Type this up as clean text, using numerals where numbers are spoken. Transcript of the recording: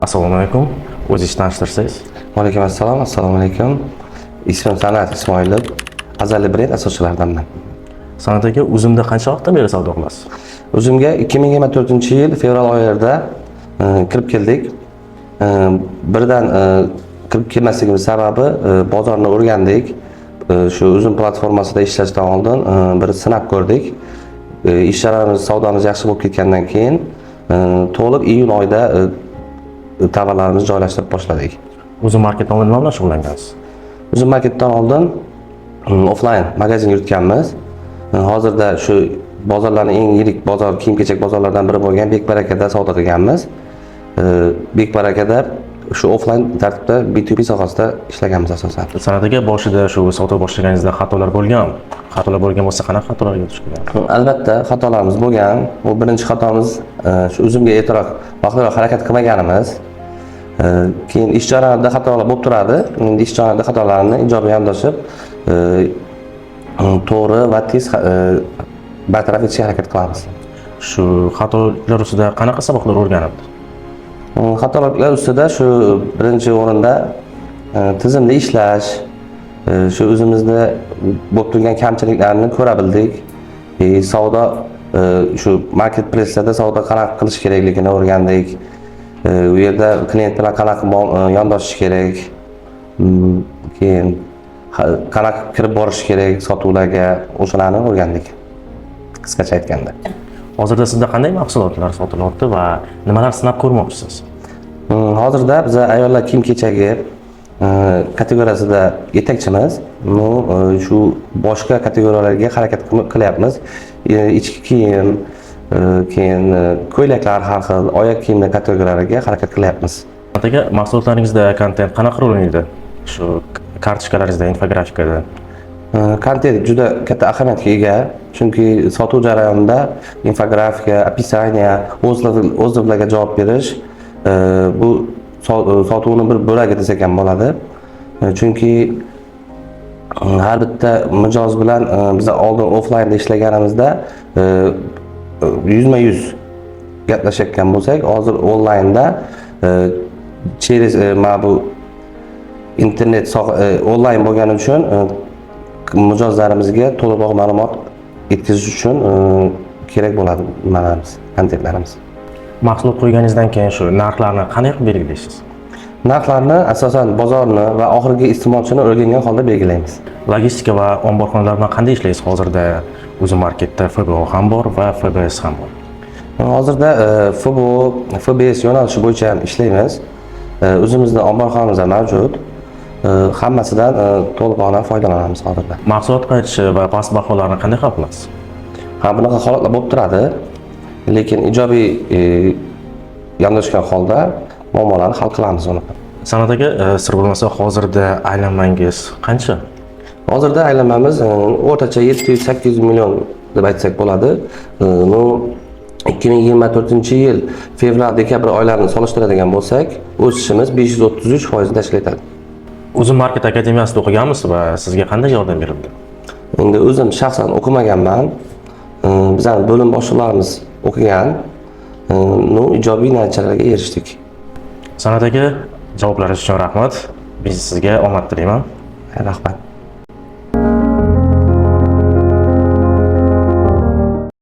Assalomu alaykum. O'zingizni tanishtirsangiz? Alaykum assalom, assalomu alaykum. Ismim San'at Ismoilov. Azali brend asoschilaridanman. San'at aka, Uzumda qancha vaqtdan beri savdo qilasiz? Uzumga 2024-yil fevral oyida kirib keldik. Birdan kirib kelmasligimiz sababi bozorni o'rgandik. Shu Uzum platformasida ishlashdan oldin bir sinab ko'rdik. Ishlarimiz, savdomiz yaxshi bo'lib ketgandan keyin to'liq iyun oyida tovarlarimizni joylashtirib boshladik. Uzum marketdan oldin nima bilan shug'ullangansiz? Uzum marketdan oldin offline magazin yuritganmiz. Hozirda shu bozorlarning eng yirik bozor, kiyim-kechak bozorlaridan biri bo'lgan Bekbarakada savdo qilganmiz. Bekbarakada shu offline tartibda B2B sohasida ishlaganmiz asosan. San'at aka, boshida shu savdo boshlaganingizda xatolar bo'lganmi? Xatolar bo'lgan bo'lsa, qanaqa xatolarga duch kelgan? Albatta, xatolarimiz bo'lgan. Bu birinchi xatomiz shu Uzumga e'tirof vaqtliroq harakat qilmaganimiz. Keyin ish jarayonida xatolar bo'lib turadi. Endi ish jarayonida xatolarni ijobiy yondashib, to'g'ri va tez bartaraf etishga harakat qilamiz. Shu xatolar ustida qanaqa saboqlar o'rganildi? Xatolar ustida shu birinchi o'rinda tizimli ishlash, shu o'zimizda bo'lib turgan kamchiliklarni ko'ra bildik. Savdo shu marketplace'larda savdo qanaqa qilish kerakligini o'rgandik. U yerda klient bilan qanaqa yondashish kerak, keyin qanaqa kirib borish kerak sotuvlarga, o'shalarni o'rgandik. Qisqacha aytganda. Hozirda sizda qanday mahsulotlar sotilyapti va nimalar sinab ko'rmoqchisiz? Hozirda biz ayollar kiyim-kechagi kategoriyasida yetakchimiz. Shu boshqa kategoriyalarga harakat qilyapmiz. Ichki kiyim, keyin ko'ylaklar, har xil oyoq kiyimlar kategoriyalariga harakat qilyapmiz. Aka, mahsulotlaringizda kontent qanaqa rol o'ynaydi? Shu kartochkalaringizda, infografikada. Kontent juda katta ahamiyatga ega, chunki sotuv jarayonida infografika, описание, o'zlarga javob berish bu sotuvning bir bo'lagi desak ham bo'ladi. Chunki har bitta mijoz bilan biz oldin offline'da ishlaganimizda yuzma-yuz gaplashayotgan bo'lsak, hozir online'da через bu internet onlayn bo'lgani uchun mijozlarimizga to'liqroq ma'lumot yetkazish uchun kerak bo'ladi nimalarimiz, kontentlarimiz. Mahsulot qo'yganingizdan keyin shu narxlarni qanday qilib belgilaysiz? Narxlarni asosan bozorni va oxirgi iste'molchini o'rgangan holda belgilaymiz. Logistika va omborxonalar bilan qanday ishlaysiz? Hozirda Uzum marketda FBO ham bor va FBS ham bor. Hozirda FBO, FBS yo'nalishi bo'yicha ham ishlaymiz. O'zimizning omborxonamiz ham mavjud. Hammasidan to'liqroq foydalanamiz hozirda. Mahsulot qaytishi va past baholarni qanday hal qilasiz? Bunaqa holatlar bo'lib turadi, lekin ijobiy yondashgan holda muammolarni hal qilamiz uni. San'at aka, sir bo'lmasa hozirda aylanmangiz qancha? Hozirda aylanmamiz o'rtacha 700-800 million deb aytsak bo'ladi. 2024-yil fevral-dekabr oylarini solishtiradigan bo'lsak, o'sishimiz 533% tashkil etadi. Uzum Market akademiyasida o'qiganmisiz va sizga qanday yordam berildi? Endi o'zim shaxsan o'qimaganman. Bizning bo'lim boshliqlarimiz o'qigan. Ijobiy natijalarga erishdik. San'at aka, javoblaringiz uchun rahmat. Biz sizga omad tilayman. Rahmat.